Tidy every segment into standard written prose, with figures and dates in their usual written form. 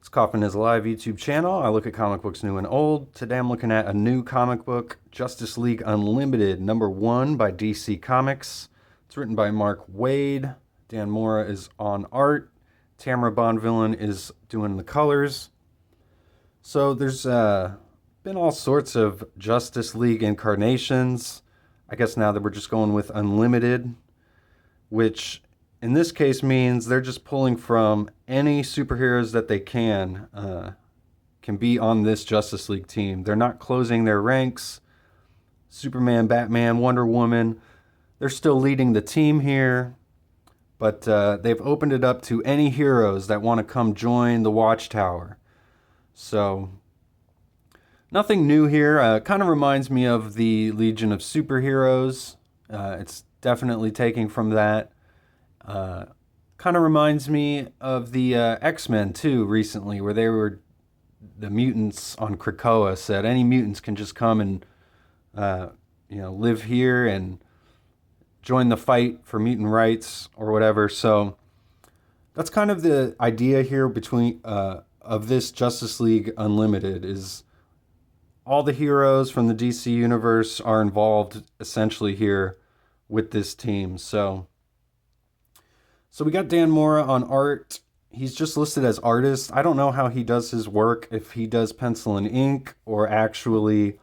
It's Coffin is a live YouTube channel. I look at comic books new and old. Today I'm looking at a new comic book, Justice League Unlimited, #1 by DC Comics. It's written by Mark Waid. Dan Mora is on art. Tamara Bonvillain is doing the colors. So there's been all sorts of Justice League incarnations. I guess now that we're just going with Unlimited, which in this case means they're just pulling from any superheroes that they can be on this Justice League team. They're not closing their ranks. Superman, Batman, Wonder Woman, they're still leading the team here, but they've opened it up to any heroes that want to come join the Watchtower. So nothing new here. Kind of reminds me of the Legion of Superheroes. It's definitely taking from that. Kind of reminds me of the X-Men too recently, where they were the mutants on Krakoa said any mutants can just come and live here and join the fight for mutant rights or whatever. So that's kind of the idea here between of this Justice League Unlimited is all the heroes from the DC universe are involved essentially here with this team. So we got Dan Mora on art. He's just listed as artist. I don't know how he does his work, if he does pencil and ink or actually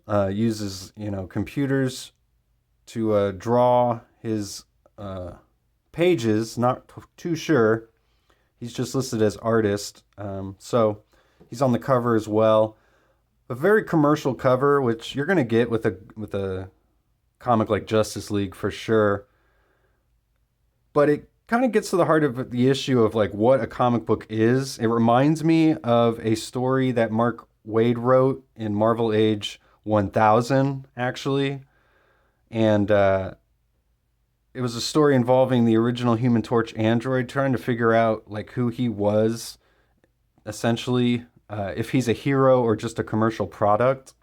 uses, computers to draw his pages. Not too sure. He's just listed as artist. So he's on the cover as well. A very commercial cover, which you're going to get with a comic like Justice League for sure. But it kind of gets to the heart of the issue of like what a comic book is. It reminds me of a story that Mark Waid wrote in Marvel Age 1000, actually. And it was a story involving the original Human Torch android trying to figure out like who he was, essentially, if he's a hero or just a commercial product.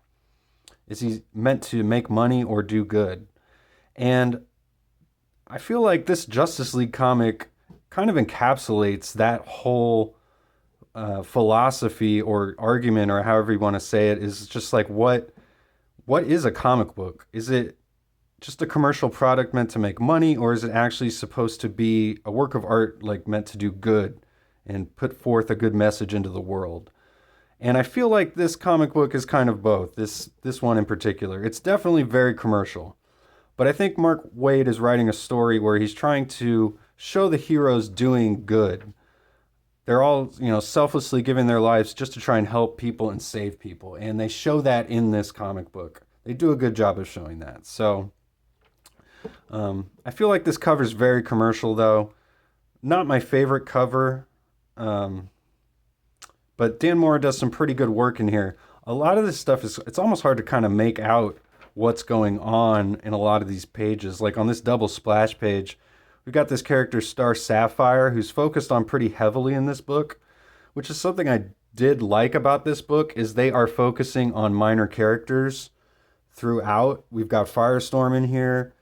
Is he meant to make money or do good? And I feel like this Justice League comic kind of encapsulates that whole philosophy or argument, or however you want to say it, is just like what is a comic book? Is it just a commercial product meant to make money, or is it actually supposed to be a work of art like meant to do good and put forth a good message into the world? And I feel like this comic book is kind of both. This one in particular, it's definitely very commercial. But I think Mark Waid is writing a story where he's trying to show the heroes doing good. They're all, selflessly giving their lives just to try and help people and save people. And they show that in this comic book. They do a good job of showing that. So I feel like this cover is very commercial, though. Not my favorite cover. But Dan Mora does some pretty good work in here. A lot of this stuff it's almost hard to kind of make out what's going on in a lot of these pages. Like on this double splash page, we've got this character Star Sapphire who's focused on pretty heavily in this book, which is something I did like about this book, is they are focusing on minor characters throughout. We've got Firestorm in here,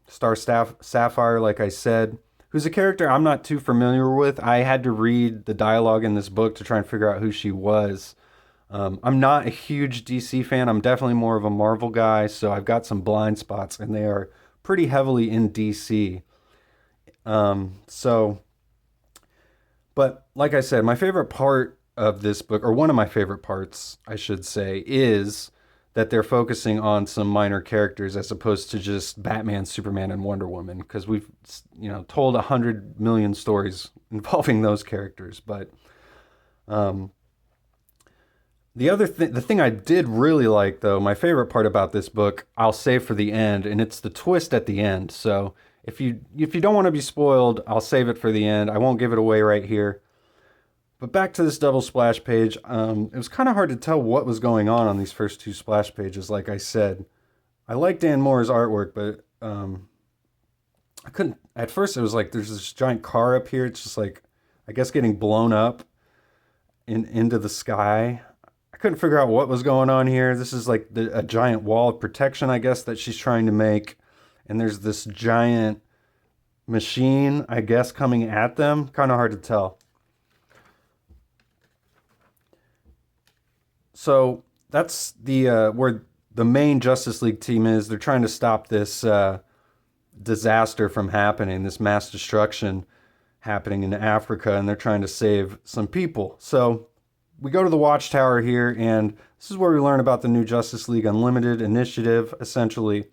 Sapphire, like I said, who's a character I'm not too familiar with. I had to read the dialogue in this book to try and figure out who she was. I'm not a huge DC fan. I'm definitely more of a Marvel guy, so I've got some blind spots, and they are pretty heavily in DC. But like I said, my favorite part of this book, or one of my favorite parts, I should say, is that they're focusing on some minor characters as opposed to just Batman, Superman, and Wonder Woman, because we've, told 100 million stories involving those characters. But the thing I did really like, though, my favorite part about this book, I'll save for the end, and it's the twist at the end. So if you don't want to be spoiled, I'll save it for the end. I won't give it away right here. But back to this double splash page, it was kind of hard to tell what was going on these first two splash pages, like I said. I like Dan Mora's artwork, but I couldn't... At first, it was like there's this giant car up here. It's just like, I guess, getting blown up into the sky. I couldn't figure out what was going on here. This is like a giant wall of protection, I guess, that she's trying to make. And there's this giant machine, I guess, coming at them. Kind of hard to tell. So that's the where the main Justice League team is. They're trying to stop this disaster from happening, this mass destruction happening in Africa, and they're trying to save some people. So we go to the Watchtower here, and this is where we learn about the new Justice League Unlimited initiative, essentially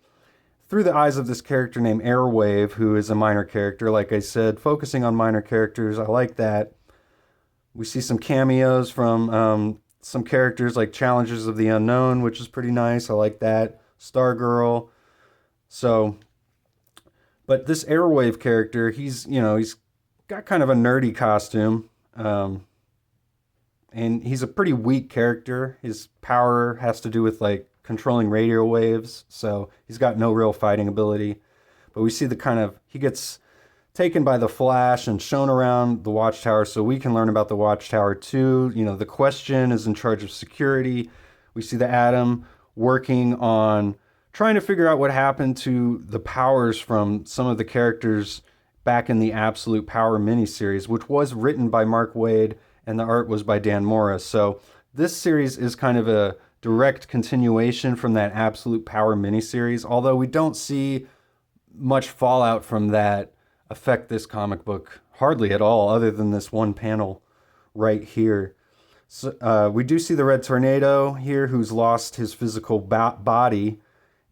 through the eyes of this character named Airwave, who is a minor character. Like I said, focusing on minor characters, I like that. We see some cameos from some characters like Challengers of the Unknown, which is pretty nice. I like that. Stargirl. So, but this Airwave character, he's got kind of a nerdy costume. And he's a pretty weak character. His power has to do with like controlling radio waves, so he's got no real fighting ability. But we see he gets taken by the Flash and shown around the Watchtower, so we can learn about the Watchtower too. The Question is in charge of security. We see the Atom working on trying to figure out what happened to the powers from some of the characters back in the Absolute Power miniseries, which was written by Mark Waid and the art was by Dan Mora. So this series is kind of a direct continuation from that Absolute Power miniseries, although we don't see much fallout from that affect this comic book hardly at all, other than this one panel right here. So, we do see the Red Tornado here, who's lost his physical body,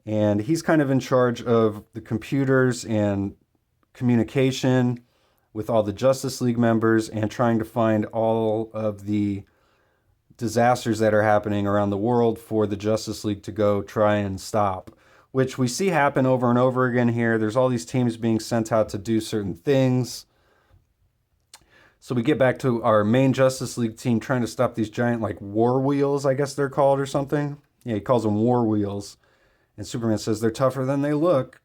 and he's kind of in charge of the computers and communication with all the Justice League members and trying to find all of the disasters that are happening around the world for the Justice League to go try and stop, which we see happen over and over again here. There's all these teams being sent out to do certain things. So we get back to our main Justice League team trying to stop these giant like war wheels, I guess they're called, or something. Yeah, he calls them war wheels. And Superman says they're tougher than they look.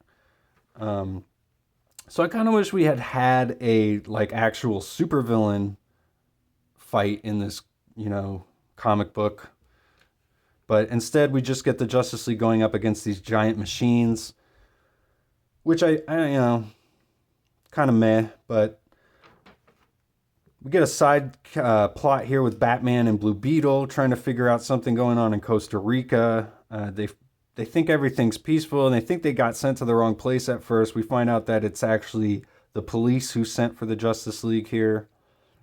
So I kind of wish we had a like actual supervillain fight in this, comic book. But instead we just get the Justice League going up against these giant machines, which I kind of meh, but we get a side plot here with Batman and Blue Beetle trying to figure out something going on in Costa Rica. They think everything's peaceful, and they think they got sent to the wrong place at first. We find out that it's actually the police who sent for the Justice League here.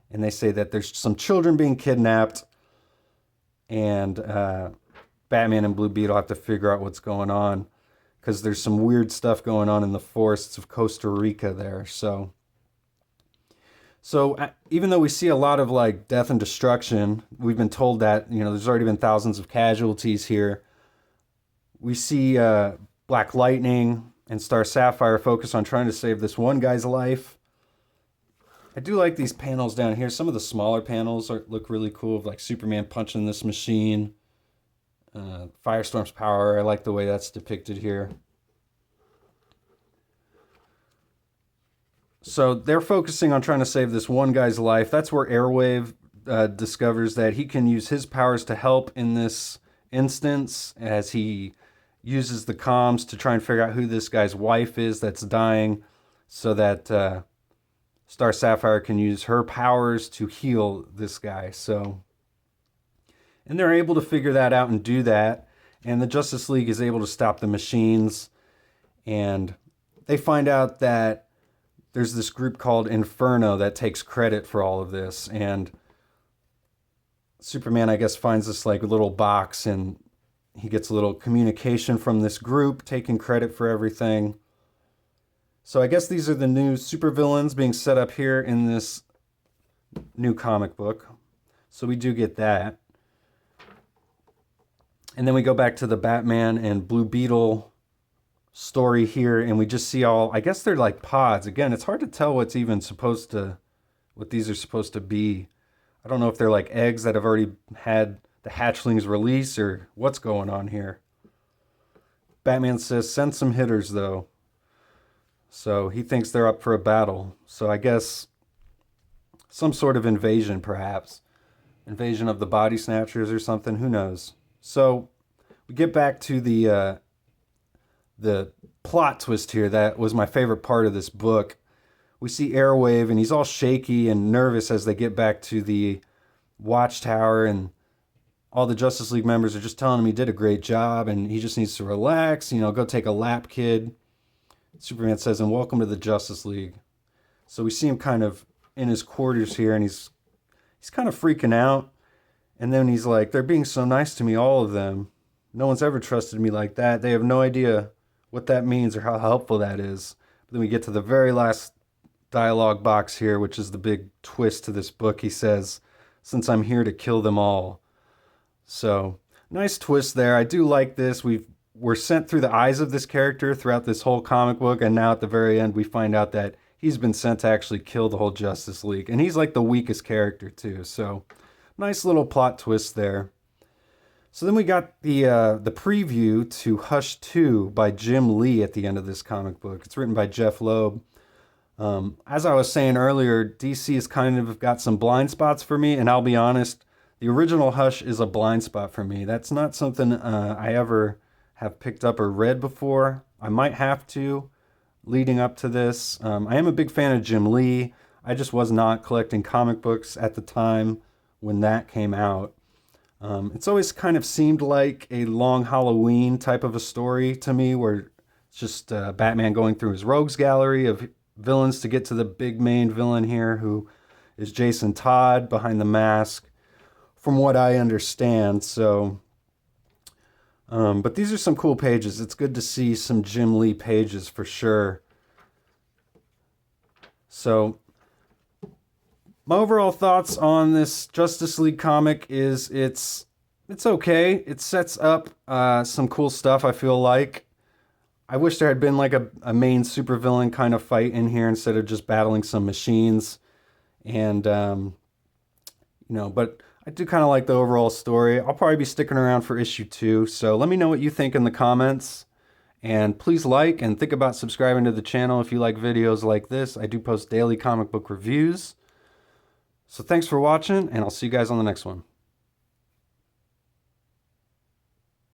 And they say that there's some children being kidnapped, and Batman and Blue Beetle have to figure out what's going on, because there's some weird stuff going on in the forests of Costa Rica there. So even though we see a lot of like death and destruction, we've been told that, there's already been thousands of casualties here. We see Black Lightning and Star Sapphire focus on trying to save this one guy's life. I do like these panels down here. Some of the smaller panels look really cool, of like Superman punching this machine. Firestorm's power, I like the way that's depicted here. So they're focusing on trying to save this one guy's life. That's where Airwave discovers that he can use his powers to help in this instance, as he uses the comms to try and figure out who this guy's wife is that's dying, so that Star Sapphire can use her powers to heal this guy. And they're able to figure that out and do that. And the Justice League is able to stop the machines. And they find out that there's this group called Inferno that takes credit for all of this. And Superman, I guess, finds this like little box, and he gets a little communication from this group taking credit for everything. So I guess these are the new supervillains being set up here in this new comic book. So we do get that. And then we go back to the Batman and Blue Beetle story here, and we just see I guess they're like pods. Again, it's hard to tell what these are supposed to be. I don't know if they're like eggs that have already had the hatchlings release, or what's going on here. Batman says, send some hitters, though. So he thinks they're up for a battle. So I guess some sort of invasion, perhaps. Invasion of the Body Snatchers or something. Who knows? So we get back to the plot twist here. That was my favorite part of this book. We see Airwave, and he's all shaky and nervous as they get back to the Watchtower, and all the Justice League members are just telling him he did a great job and he just needs to relax, go take a lap, kid. Superman says, and welcome to the Justice League. So we see him kind of in his quarters here, and he's kind of freaking out. And then he's like, they're being so nice to me, all of them. No one's ever trusted me like that. They have no idea what that means or how helpful that is. But then we get to the very last dialogue box here, which is the big twist to this book. He says, since I'm here to kill them all. So, nice twist there. I do like this. We're sent through the eyes of this character throughout this whole comic book, and now at the very end we find out that he's been sent to actually kill the whole Justice League. And he's like the weakest character too. So, nice little plot twist there. So then we got the preview to Hush 2 by Jim Lee at the end of this comic book. It's written by Jeff Loeb. As I was saying earlier, DC has kind of got some blind spots for me, and I'll be honest, the original Hush is a blind spot for me. That's not something I ever have picked up or read before. I might have to leading up to this. I am a big fan of Jim Lee. I just was not collecting comic books at the time when that came out. It's always kind of seemed like a Long Halloween type of a story to me, where it's just Batman going through his rogues gallery of villains to get to the big main villain here, who is Jason Todd behind the mask, from what I understand. So, but these are some cool pages. It's good to see some Jim Lee pages for sure. So, my overall thoughts on this Justice League comic is it's okay. It sets up some cool stuff, I feel like. I wish there had been like a main supervillain kind of fight in here instead of just battling some machines. And, but I do kind of like the overall story. I'll probably be sticking around for issue 2. So let me know what you think in the comments. And please like and think about subscribing to the channel if you like videos like this. I do post daily comic book reviews. So thanks for watching, and I'll see you guys on the next one.